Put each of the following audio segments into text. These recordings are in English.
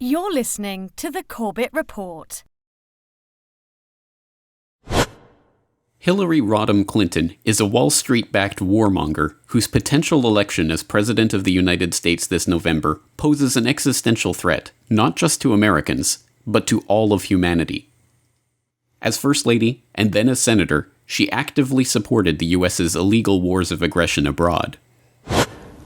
You're listening to the Corbett Report. Hillary Rodham Clinton is a Wall Street-backed warmonger whose potential election as President of the United States this November poses an existential threat, not just to Americans, but to all of humanity. As First Lady, and then as Senator, she actively supported the U.S.'s illegal wars of aggression abroad.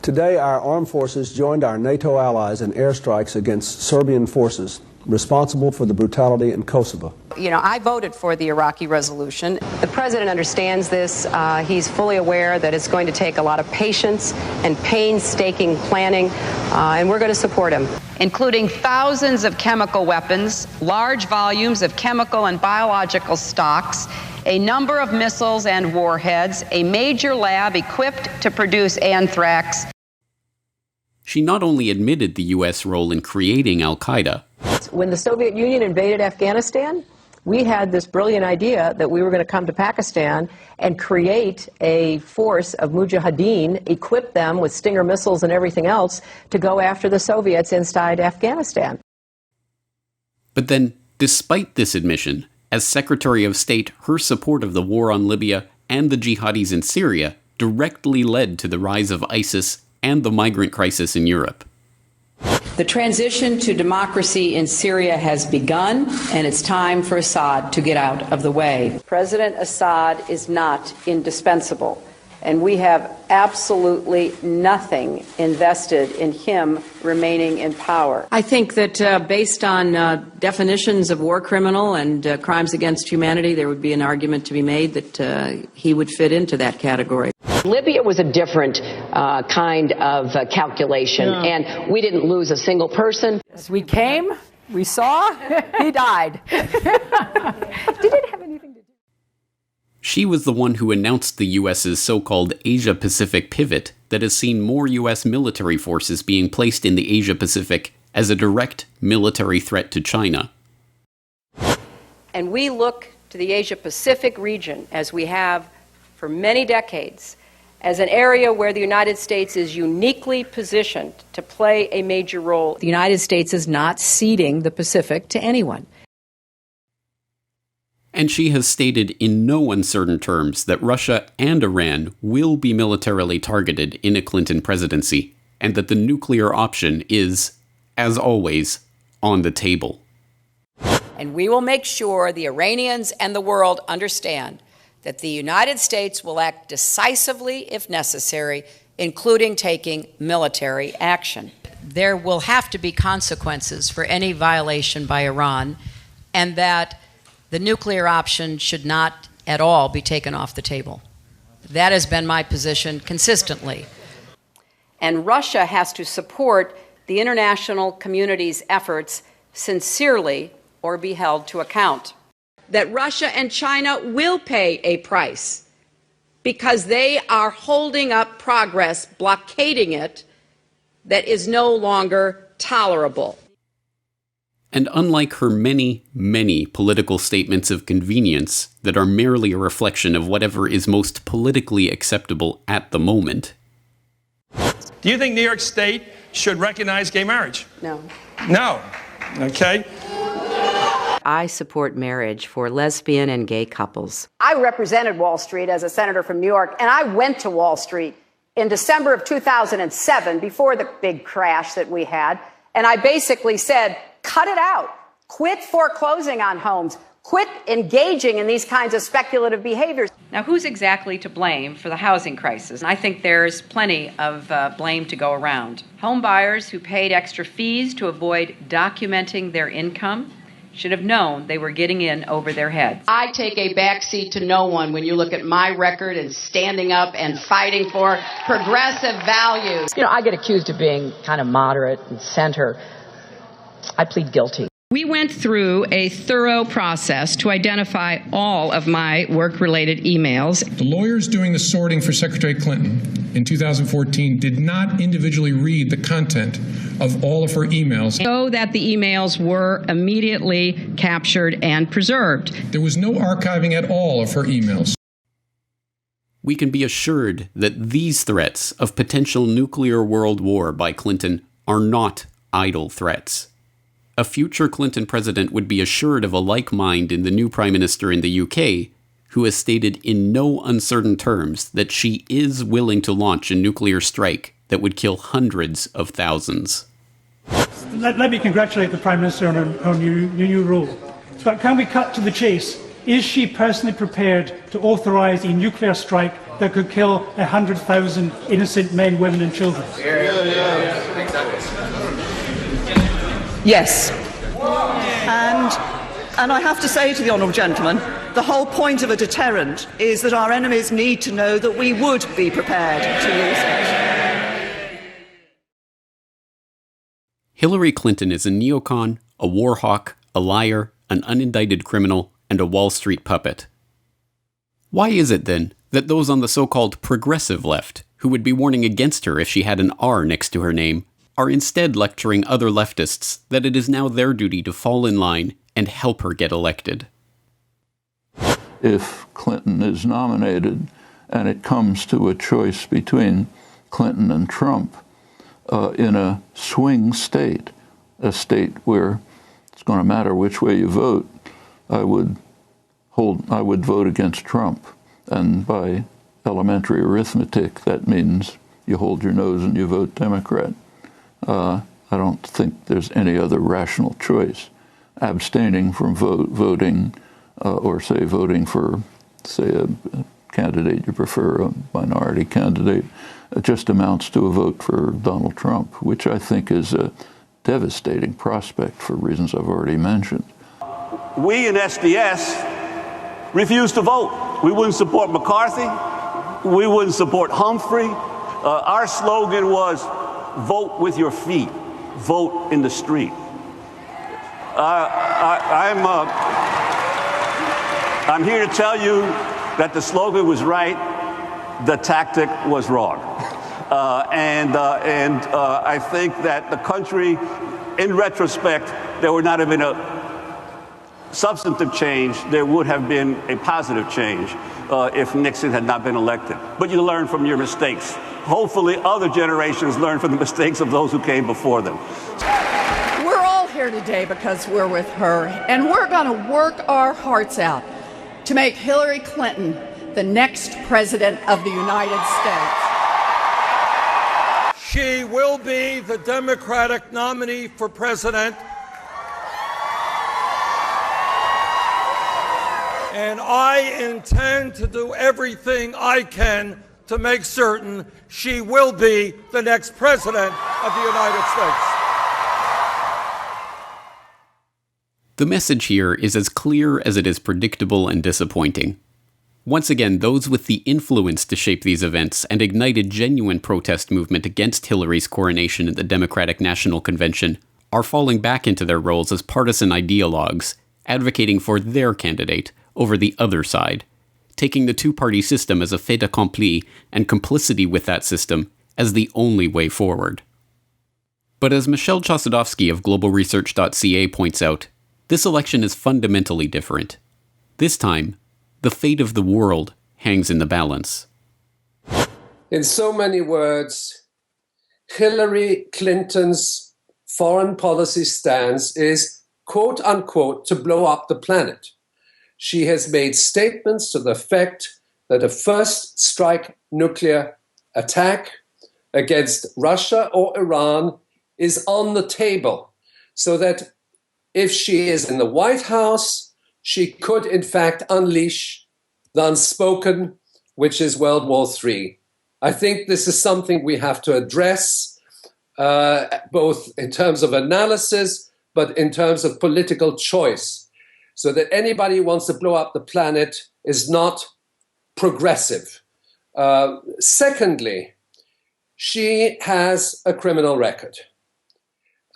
Today, our armed forces joined our NATO allies in airstrikes against Serbian forces responsible for the brutality in Kosovo. I voted for the Iraqi resolution. The president understands this. He's fully aware that it's going to take a lot of patience and painstaking planning, and we're going to support him. Including thousands of chemical weapons, large volumes of chemical and biological stocks, a number of missiles and warheads, a major lab equipped to produce anthrax. She not only admitted the U.S. role in creating al-Qaeda. When the Soviet Union invaded Afghanistan, we had this brilliant idea that we were going to come to Pakistan and create a force of mujahideen, equip them with Stinger missiles and everything else to go after the Soviets inside Afghanistan. But then, despite this admission, as Secretary of State, her support of the war on Libya and the jihadis in Syria directly led to the rise of ISIS and the migrant crisis in Europe. The transition to democracy in Syria has begun, and it's time for Assad to get out of the way. President Assad is not indispensable, and we have absolutely nothing invested in him remaining in power. I think that based on definitions of war criminal and crimes against humanity, there would be an argument to be made that he would fit into that category. Libya was a different kind of calculation, and we didn't lose a single person. We came, we saw, he died. Did it have anything to do? She was the one who announced the U.S.'s so-called Asia-Pacific pivot that has seen more U.S. military forces being placed in the Asia-Pacific as a direct military threat to China. And we look to the Asia-Pacific region, as we have for many decades, as an area where the United States is uniquely positioned to play a major role. The United States is not ceding the Pacific to anyone. And she has stated in no uncertain terms that Russia and Iran will be militarily targeted in a Clinton presidency, and that the nuclear option is, as always, on the table. And we will make sure the Iranians and the world understand that the United States will act decisively if necessary, including taking military action. There will have to be consequences for any violation by Iran, and that the nuclear option should not at all be taken off the table. That has been my position consistently. And Russia has to support the international community's efforts sincerely or be held to account. That Russia and China will pay a price because they are holding up progress, blockading it, that is no longer tolerable. And unlike her many, many political statements of convenience that are merely a reflection of whatever is most politically acceptable at the moment. Do you think New York State should recognize gay marriage? No. No. Okay. I support marriage for lesbian and gay couples. I represented Wall Street as a senator from New York, and I went to Wall Street in December of 2007, before the big crash that we had, and I basically said, cut it out. Quit foreclosing on homes. Quit engaging in these kinds of speculative behaviors. Now, who's exactly to blame for the housing crisis? I think there's plenty of blame to go around. Home buyers who paid extra fees to avoid documenting their income should have known they were getting in over their heads. I take a backseat to no one when you look at my record and standing up and fighting for progressive values. I get accused of being kind of moderate and center. I plead guilty. We went through a thorough process to identify all of my work-related emails. The lawyers doing the sorting for Secretary Clinton in 2014 did not individually read the content of all of her emails. So that the emails were immediately captured and preserved. There was no archiving at all of her emails. We can be assured that these threats of potential nuclear world war by Clinton are not idle threats. a future Clinton president would be assured of a like mind in the new Prime Minister in the UK, who has stated in no uncertain terms that she is willing to launch a nuclear strike that would kill hundreds of thousands. Let me congratulate the Prime Minister on her new role. But can we cut to the chase? Is she personally prepared to authorise a nuclear strike that could kill 100,000 innocent men, women and children? Yes. And I have to say to the honourable gentleman, the whole point of a deterrent is that our enemies need to know that we would be prepared to use it. Hillary Clinton is a neocon, a war hawk, a liar, an unindicted criminal, and a Wall Street puppet. Why is it, then, that those on the so-called progressive left, who would be warning against her if she had an R next to her name, are instead lecturing other leftists that it is now their duty to fall in line and help her get elected? If Clinton is nominated and it comes to a choice between Clinton and Trump in a swing state, a state where it's going to matter which way you vote, I would vote against Trump. And by elementary arithmetic, that means you hold your nose and you vote Democrat. I don't think there's any other rational choice. Abstaining from voting, or say voting for, say, a candidate you prefer, a minority candidate, just amounts to a vote for Donald Trump, which I think is a devastating prospect for reasons I've already mentioned. We in SDS refused to vote. We wouldn't support McCarthy. We wouldn't support Humphrey. Our slogan was, vote with your feet, vote in the street. I'm here to tell you that the slogan was right, the tactic was wrong. I think that the country, in retrospect, there would not have been a substantive change. There would have been a positive change if Nixon had not been elected. But you learn from your mistakes. Hopefully other generations learn from the mistakes of those who came before them. We're all here today because we're with her, and we're going to work our hearts out to make Hillary Clinton the next president of the United States. She will be the Democratic nominee for president. And I intend to do everything I can to make certain she will be the next president of the United States. The message here is as clear as it is predictable and disappointing. Once again, those with the influence to shape these events and ignite a genuine protest movement against Hillary's coronation at the Democratic National Convention are falling back into their roles as partisan ideologues, advocating for their candidate over the other side, taking the two-party system as a fait accompli and complicity with that system as the only way forward. But as Michelle Chossudovsky of globalresearch.ca points out, this election is fundamentally different. This time, the fate of the world hangs in the balance. In so many words, Hillary Clinton's foreign policy stance is, quote unquote, to blow up the planet. She has made statements to the effect that a first strike nuclear attack against Russia or Iran is on the table, so that if she is in the White House, she could in fact unleash the unspoken, which is World War III. I think this is something we have to address, both in terms of analysis, but in terms of political choice, so that anybody who wants to blow up the planet is not progressive. Secondly, she has a criminal record,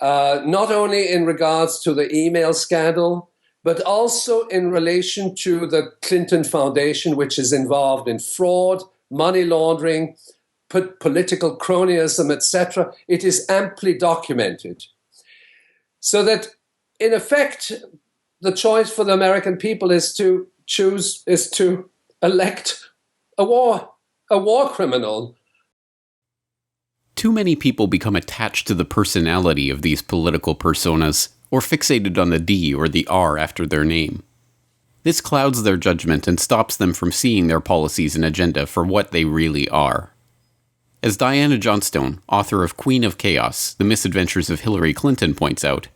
not only in regards to the email scandal, but also in relation to the Clinton Foundation, which is involved in fraud, money laundering, political cronyism, etc. It is amply documented. So that, in effect, the choice for the American people is to elect a war criminal. Too many people become attached to the personality of these political personas, or fixated on the D or the R after their name. This clouds their judgment and stops them from seeing their policies and agenda for what they really are. As Diana Johnstone, author of Queen of Chaos, The Misadventures of Hillary Clinton, points out,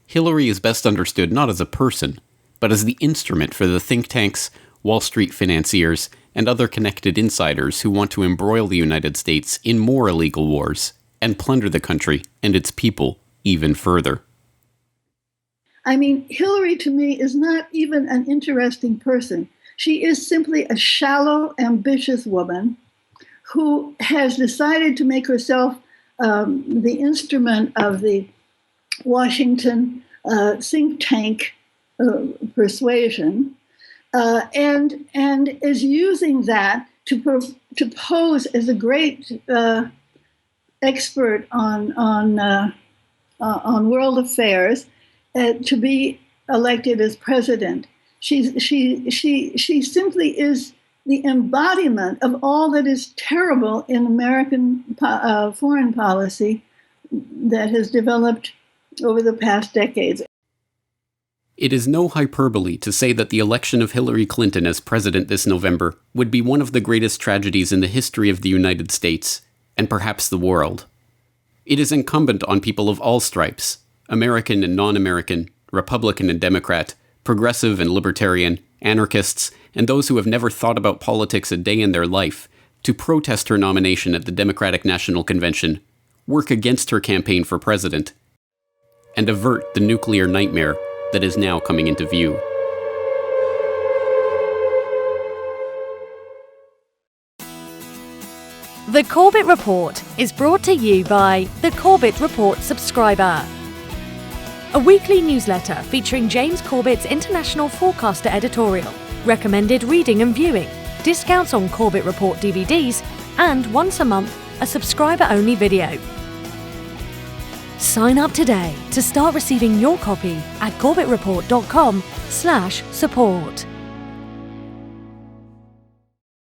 Hillary is best understood not as a person, but as the instrument for the think tanks, Wall Street financiers, and other connected insiders who want to embroil the United States in more illegal wars and plunder the country and its people even further. I mean, Hillary to me is not even an interesting person. She is simply a shallow, ambitious woman who has decided to make herself the instrument of the Washington think tank persuasion, and is using that to pose as a great expert on world affairs, to be elected as president. She simply is the embodiment of all that is terrible in American foreign policy that has developed over the past decades. It is no hyperbole to say that the election of Hillary Clinton as president this November would be one of the greatest tragedies in the history of the United States, and perhaps the world. It is incumbent on people of all stripes, American and non-American, Republican and Democrat, progressive and libertarian, anarchists, and those who have never thought about politics a day in their life, to protest her nomination at the Democratic National Convention, work against her campaign for president, and avert the nuclear nightmare that is now coming into view. The Corbett Report is brought to you by the Corbett Report subscriber, a weekly newsletter featuring James Corbett's International Forecaster editorial, recommended reading and viewing, discounts on Corbett Report DVDs, and once a month, a subscriber-only video. Sign up today to start receiving your copy at corbettreport.com/support.